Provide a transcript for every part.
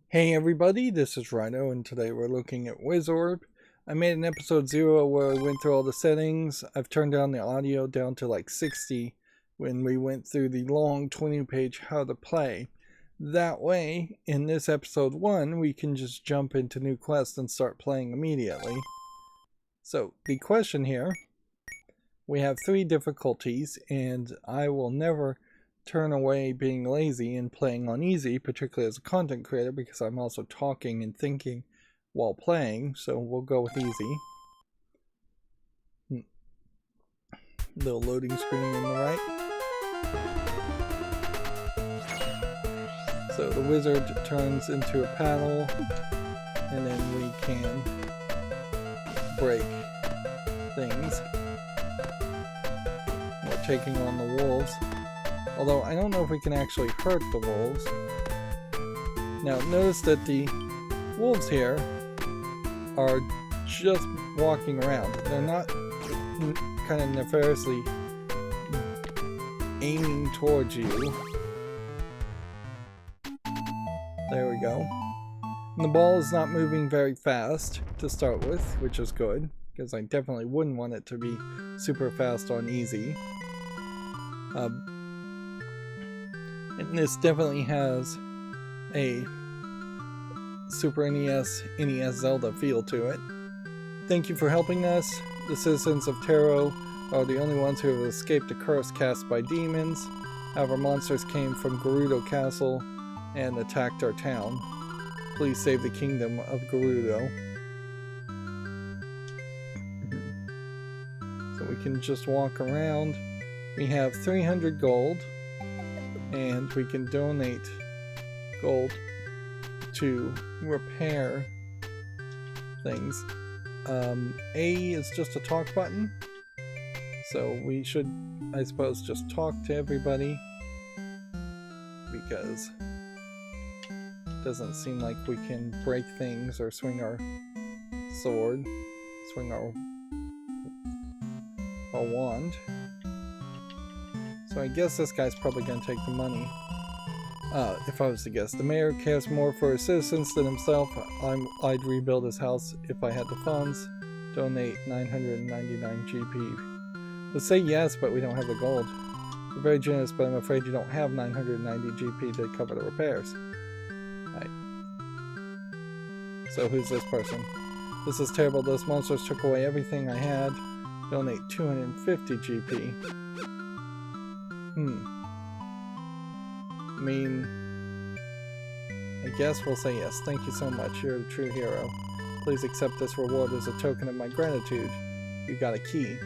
Hey everybody, this is Rydo, and today we're looking at Wizorb. I made an episode 0 where I went through all the settings. I've turned down the audio down to like 60 when we went through the long 20-page how to play. That way, in this episode 1, we can just jump into new quests and start playing immediately. So, the question here, we have 3 difficulties, and I will never turn away being lazy and playing on easy, particularly as a content creator, because I'm also talking and thinking while playing, so we'll go with easy. Little loading screen on the right. So the wizard turns into a paddle, and then we can break things. We're taking on the wolves. Although I don't know if we can actually hurt the wolves. Now notice that the wolves here are just walking around. They're not kind of nefariously aiming towards you. There we go. And the ball is not moving very fast to start with, which is good, because I definitely wouldn't want it to be super fast on easy. And this definitely has a Super NES Zelda feel to it. Thank you for helping us. The citizens of Taro are the only ones who have escaped a curse cast by demons. However, monsters came from Gorudo Castle and attacked our town. Please save the Kingdom of Gorudo. So we can just walk around. We have 300 gold. And we can donate gold to repair things. A is just a talk button, so we should, I suppose, just talk to everybody, because it doesn't seem like we can break things or swing our sword, swing our wand. So I guess this guy's probably going to take the money. If I was to guess. The mayor cares more for his citizens than himself. I'd rebuild his house if I had the funds. Donate 999 GP. Let's say yes, but we don't have the gold. You're very generous, but I'm afraid you don't have 990 GP to cover the repairs. Right. So who's this person? This is terrible. Those monsters took away everything I had. Donate 250 GP. I mean, I guess we'll say yes. Thank you so much. You're a true hero. Please accept this reward as a token of my gratitude. You got a key.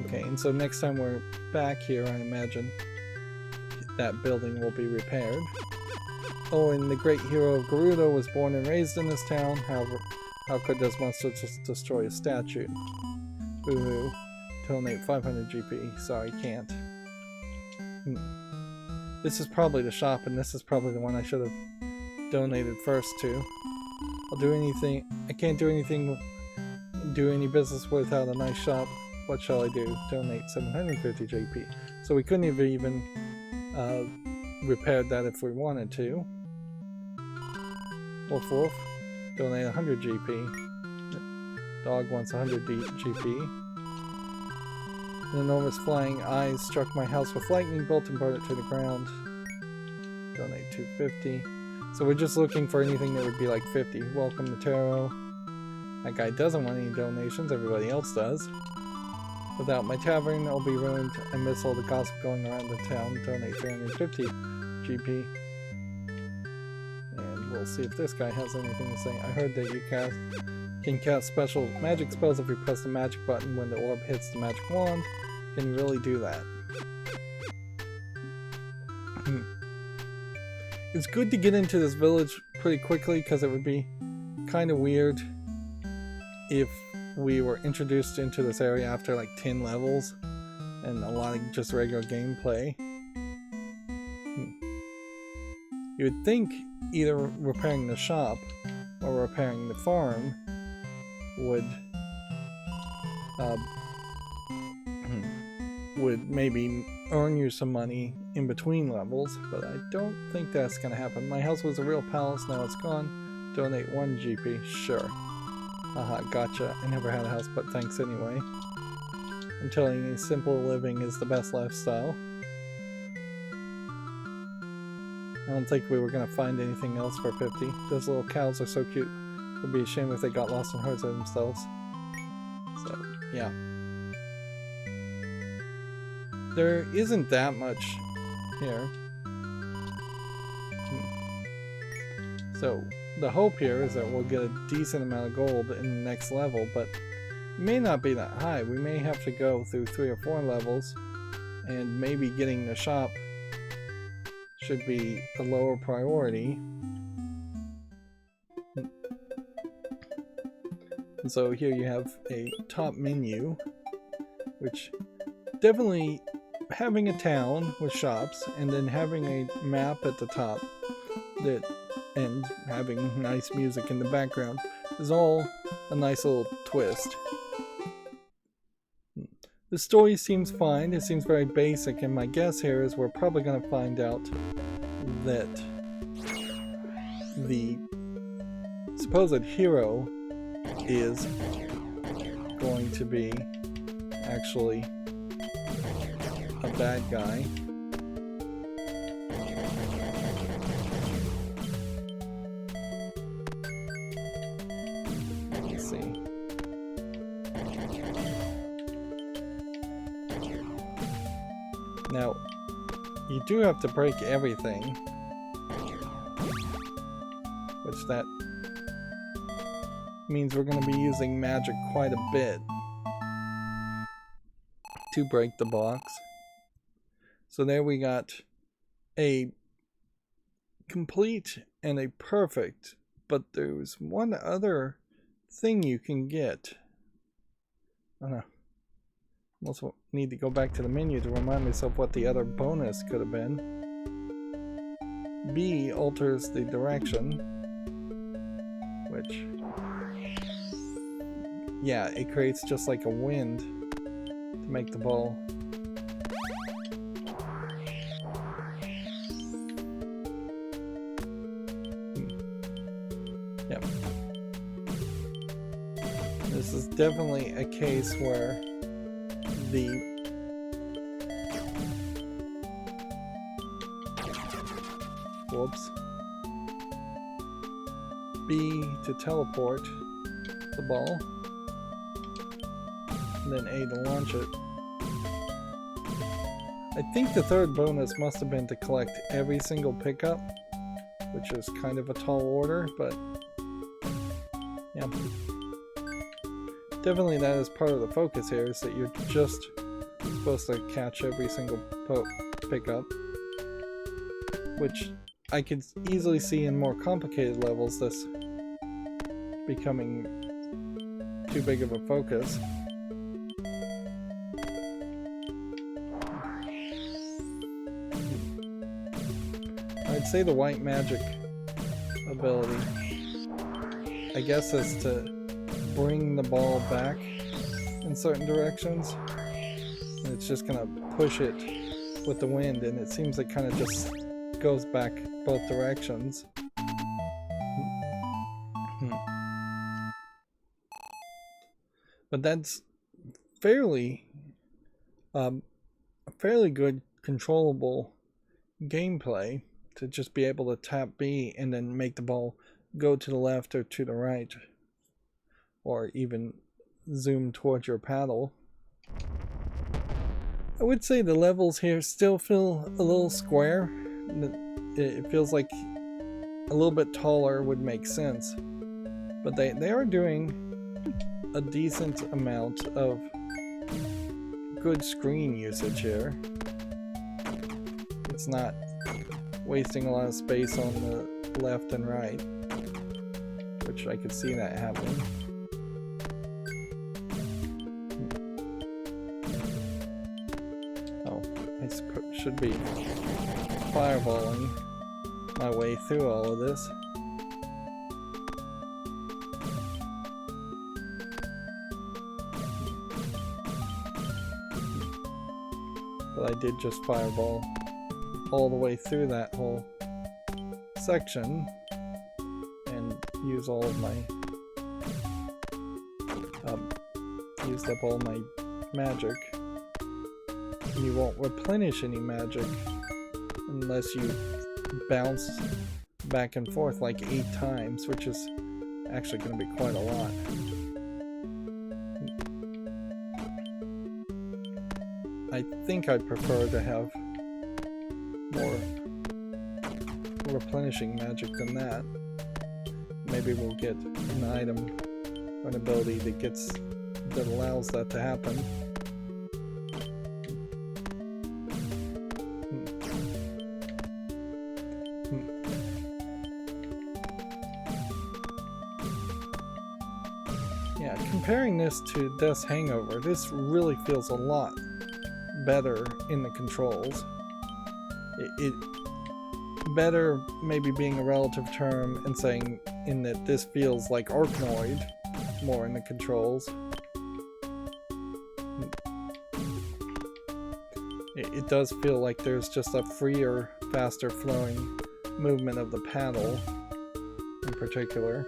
Okay, and so next time we're back here, I imagine that building will be repaired. Oh, and the great hero of Gorudo was born and raised in this town. However, how could those monsters just destroy a statue? Boo-hoo. Donate 500 GP. Sorry, can't. This is probably the shop, and this is probably the one I should have donated first to. I'll do anything. I can't do anything, do any business without a nice shop. What shall I do? Donate 750 JP. So we couldn't have even repaired that if we wanted to. Wolf Wolf, donate 100 GP. Dog wants 100 GP. An enormous flying eyes struck my house with lightning bolt and brought it to the ground. Donate 250. So we're just looking for anything that would be like 50. Welcome to Taro. That guy doesn't want any donations, everybody else does. Without my tavern, I'll be ruined. I miss all the gossip going around the town. Donate 350 GP. And we'll see if this guy has anything to say. I heard that you can cast special magic spells if you press the magic button when the orb hits the magic wand. Can you really do that? It's good to get into this village pretty quickly, because it would be kind of weird if we were introduced into this area after like 10 levels and a lot of just regular gameplay. You would think either repairing the shop or repairing the farm would would maybe earn you some money in between levels, but I don't think that's going to happen. My house was a real palace, now it's gone. Donate 1 GP, sure. Haha, gotcha. I never had a house, but thanks anyway. I'm telling you, simple living is the best lifestyle. I don't think we were going to find anything else for 50. Those little cows are so cute. It would be a shame if they got lost in herds of themselves. So, yeah. There isn't that much here. So, the hope here is that we'll get a decent amount of gold in the next level, but it may not be that high. We may have to go through 3 or 4 levels, and maybe getting the shop should be a lower priority. And so here you have a top menu, which definitely having a town with shops and then having a map at the top that and having nice music in the background is all a nice little twist. The story seems fine, it seems very basic, and my guess here is we're probably going to find out that the supposed hero is going to be actually a bad guy. Let's see. Now, you do have to break everything, which that means we're going to be using magic quite a bit to break the box. So there we got a complete and a perfect, but there's one other thing you can get. Oh no. Also need to go back to the menu to remind myself what the other bonus could have been. B alters the direction, which, yeah, it creates just like a wind to make the ball. Yep. This is definitely a case where the B to teleport the ball, and then A to launch it. I think the third bonus must have been to collect every single pickup, which is kind of a tall order, but yeah. Definitely that is part of the focus here, is that you're just supposed to catch every single pickup, which I could easily see in more complicated levels this becoming too big of a focus. I'd say the white magic ability, I guess, is to bring the ball back in certain directions, and it's just gonna push it with the wind, and it seems it kind of just goes back both directions. But that's fairly good controllable gameplay, to just be able to tap B and then make the ball go to the left or to the right, or even zoom towards your paddle. I would say the levels here still feel a little square. It feels like a little bit taller would make sense, but they are doing a decent amount of good screen usage here. It's not wasting a lot of space on the left and right, which I could see that happening. Oh, I should be fireballing my way through all of this. but I did just fireball all the way through that whole section and use all of my used up all my magic. And you won't replenish any magic unless you bounce back and forth like 8 times, which is actually going to be quite a lot. I think I'd prefer to have more replenishing magic than that. Maybe we'll get an item or an ability that allows that to happen. Yeah, comparing this to Death's Hangover, this really feels a lot better in the controls. It better maybe being a relative term and saying in that this feels like Arkanoid more in the controls. It does feel like there's just a freer, faster flowing movement of the paddle in particular.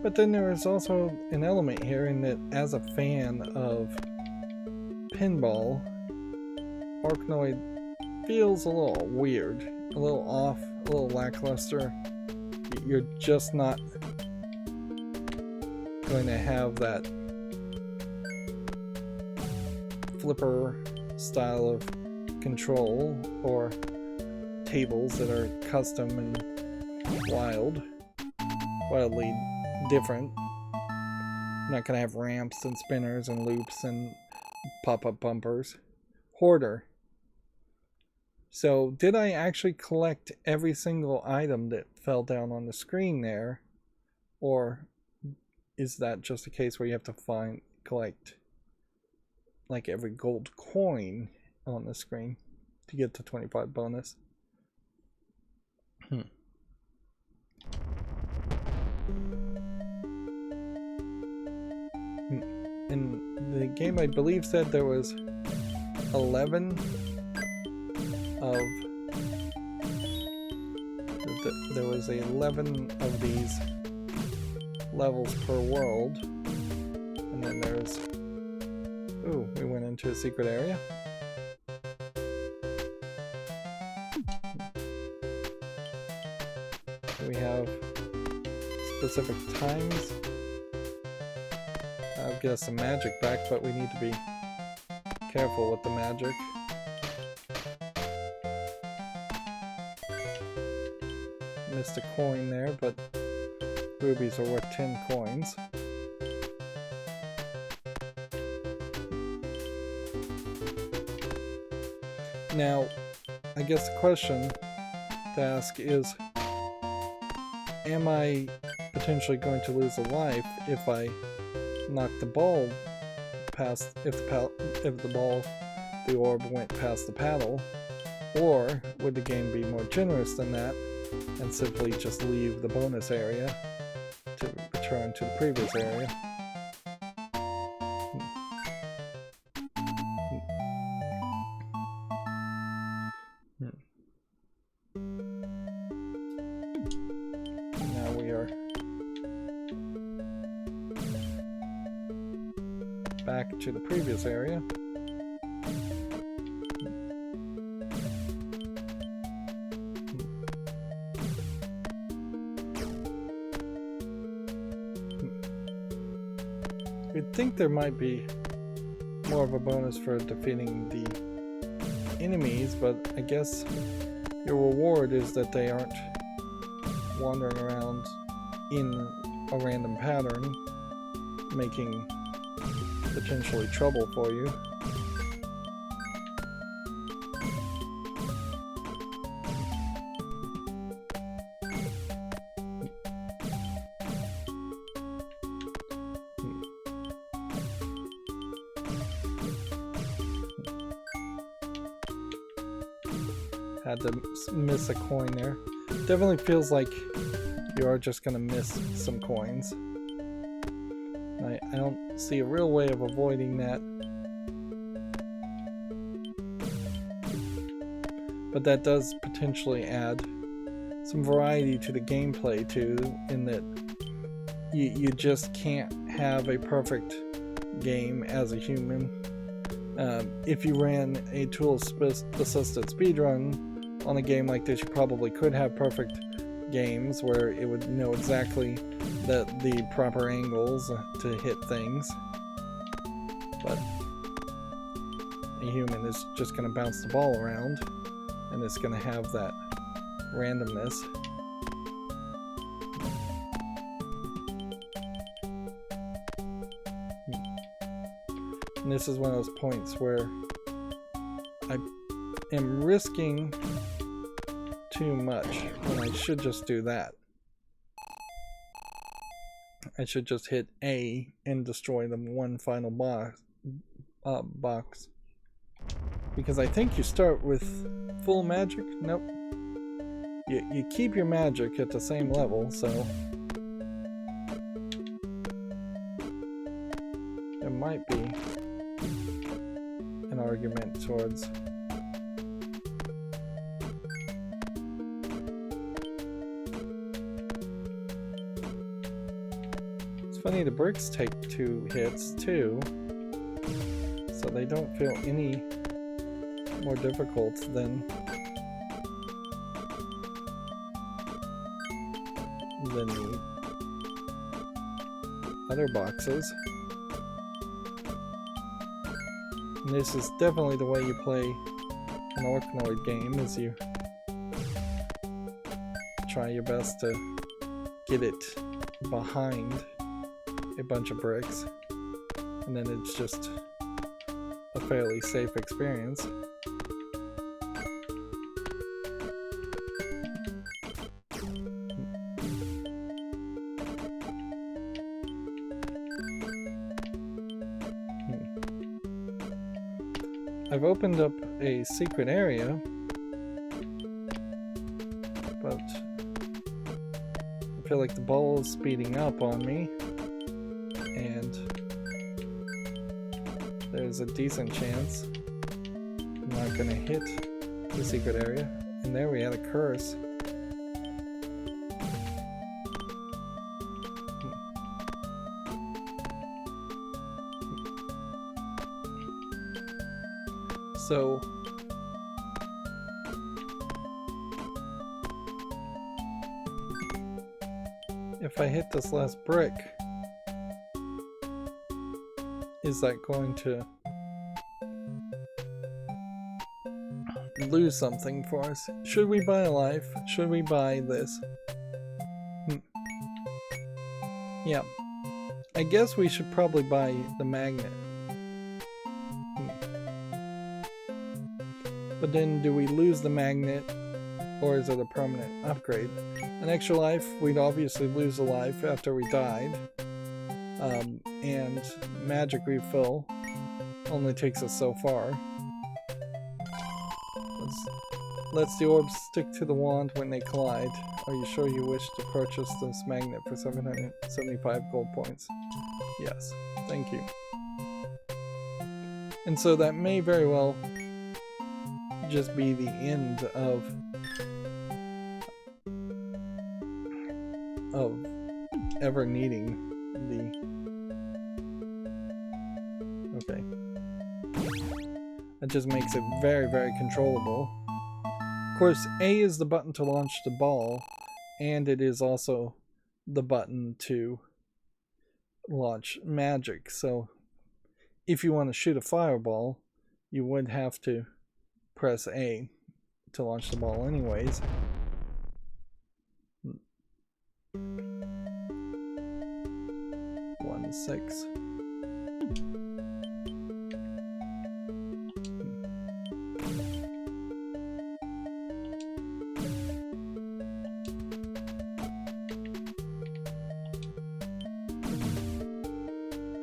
But then there is also an element here in that as a fan of pinball, Arkanoid feels a little weird, a little off, a little lackluster. You're just not going to have that flipper style of control or tables that are custom and wildly different. You're not going to have ramps and spinners and loops and pop-up bumpers. Hoarder. So did I actually collect every single item that fell down on the screen there? Or is that just a case where you have to collect like every gold coin on the screen to get to 25 bonus? And the game, I believe, said there was 11 of there was 11 of these levels per world, and then there's we went into a secret area. We have specific times. I'll get us some magic back, but we need to be careful with the magic. Missed a coin there, but rubies are worth 10 coins. Now, I guess the question to ask is, am I potentially going to lose a life if I knock the ball past, if the orb went past the paddle? Or would the game be more generous than that and simply just leave the bonus area to return to the previous area? Now we are back to the previous area. You'd think there might be more of a bonus for defeating the enemies, but I guess your reward is that they aren't wandering around in a random pattern, making potentially trouble for you. Had to miss a coin there. Definitely feels like you are just gonna miss some coins. I don't see a real way of avoiding that. But that does potentially add some variety to the gameplay too, in that you just can't have a perfect game as a human. If you ran a tool-assisted speedrun on a game like this, you probably could have perfect games where it would know exactly the proper angles to hit things. But a human is just going to bounce the ball around, and it's going to have that randomness. And this is one of those points where I am risking too much when I should just do that. I should just hit A and destroy the one final box. Because I think you start with full magic. Nope. You keep your magic at the same level, so there might be an argument towards it's funny, the bricks take 2 hits too, so they don't feel any more difficult than the other boxes. And this is definitely the way you play an Orknoid game, is you try your best to get it behind a bunch of bricks, and then it's just a fairly safe experience. I've opened up a secret area, but I feel like the ball is speeding up on me, and there's a decent chance I'm not going to hit the secret area. And there we had a curse. So if I hit this last brick, is that going to lose something for us? Should we buy a life? Should we buy this? Yeah, I guess we should probably buy the magnet. But then do we lose the magnet, or is it a permanent upgrade? An extra life, we'd obviously lose a life after we died. And magic refill only takes us so far. Let's the orbs stick to the wand when they collide. Are you sure you wish to purchase this magnet for 775 gold points? Yes, thank you. And so that may very well just be the end of ever needing the... Okay. That just makes it very, very controllable. Of course, A is the button to launch the ball, and it is also the button to launch magic. So if you want to shoot a fireball, you would have to press A to launch the ball anyways. 1-6.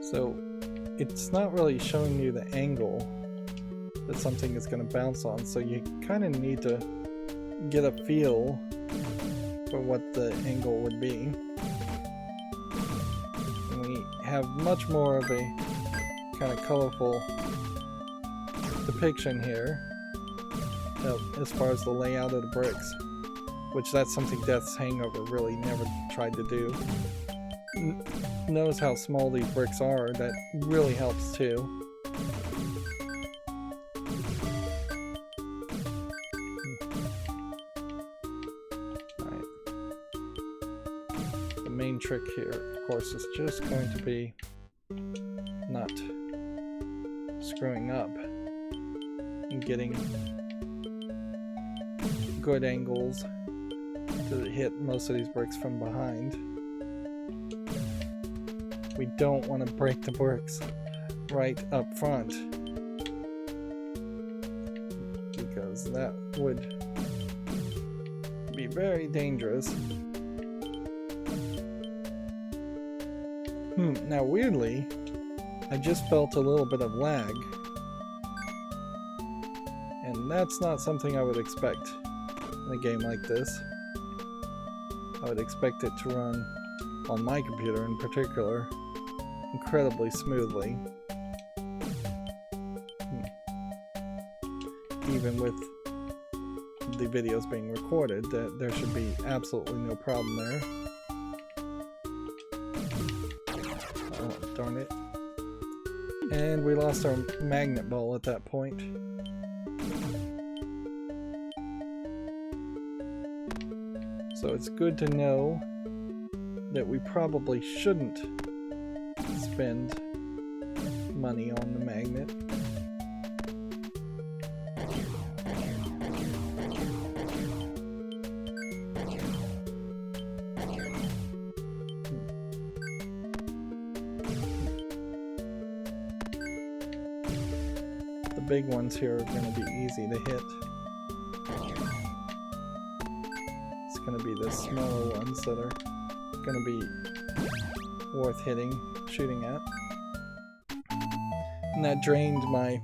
So it's not really showing you the angle that something is going to bounce on, so you kind of need to get a feel for what the angle would be. And we have much more of a kind of colorful depiction here as far as the layout of the bricks, which that's something Death's Hangover really never tried to do. Notice how small these bricks are. That really helps too. Main trick here, of course, is just going to be not screwing up and getting good angles to hit most of these bricks from behind. We don't want to break the bricks right up front, because that would be very dangerous. Now weirdly, I just felt a little bit of lag, and that's not something I would expect in a game like this. I would expect it to run, on my computer in particular, incredibly smoothly. Even with the videos being recorded, there should be absolutely no problem there. Darn it. And we lost our magnet ball at that point. So it's good to know that we probably shouldn't spend money on the magnet. The big ones here are going to be easy to hit. It's going to be the smaller ones that are going to be worth shooting at. And that drained my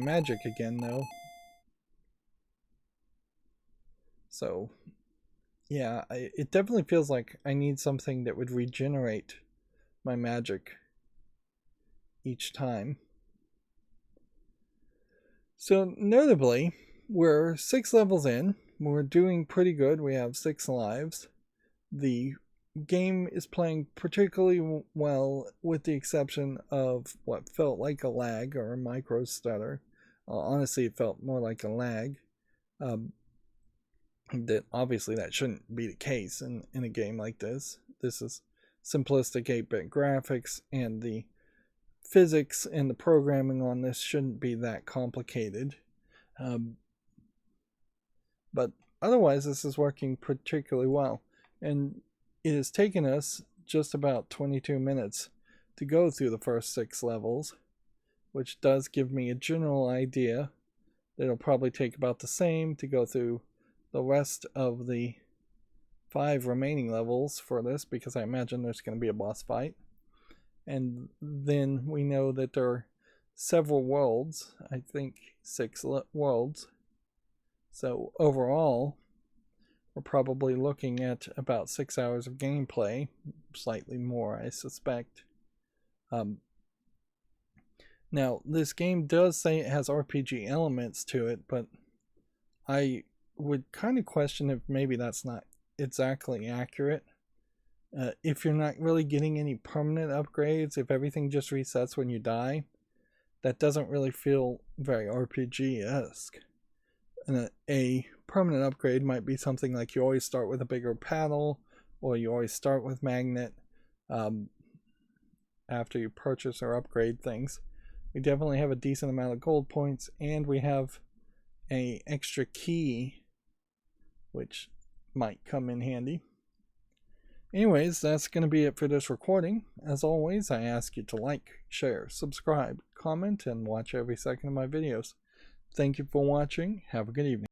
magic again, though. So yeah, it definitely feels like I need something that would regenerate my magic each time. So notably, we're 6 levels in. We're doing pretty good. We have 6 lives. The game is playing particularly well, with the exception of what felt like a lag or a micro stutter. Honestly, it felt more like a lag. That obviously that shouldn't be the case in a game like this. This is simplistic 8-bit graphics, and the physics and the programming on this shouldn't be that complicated. But otherwise, this is working particularly well. And it has taken us just about 22 minutes to go through the first 6 levels, which does give me a general idea that it'll probably take about the same to go through the rest of the 5 remaining levels for this, because I imagine there's going to be a boss fight. And then we know that there are several worlds, I think 6 worlds. So overall, we're probably looking at about 6 hours of gameplay, slightly more, I suspect. Now, this game does say it has RPG elements to it, but I would kind of question if maybe that's not exactly accurate. If you're not really getting any permanent upgrades, if everything just resets when you die, that doesn't really feel very RPG-esque. And a permanent upgrade might be something like you always start with a bigger paddle, or you always start with magnet after you purchase or upgrade things. We definitely have a decent amount of gold points, and we have an extra key, which might come in handy. Anyways, that's going to be it for this recording. As always, I ask you to like, share, subscribe, comment, and watch every second of my videos. Thank you for watching. Have a good evening.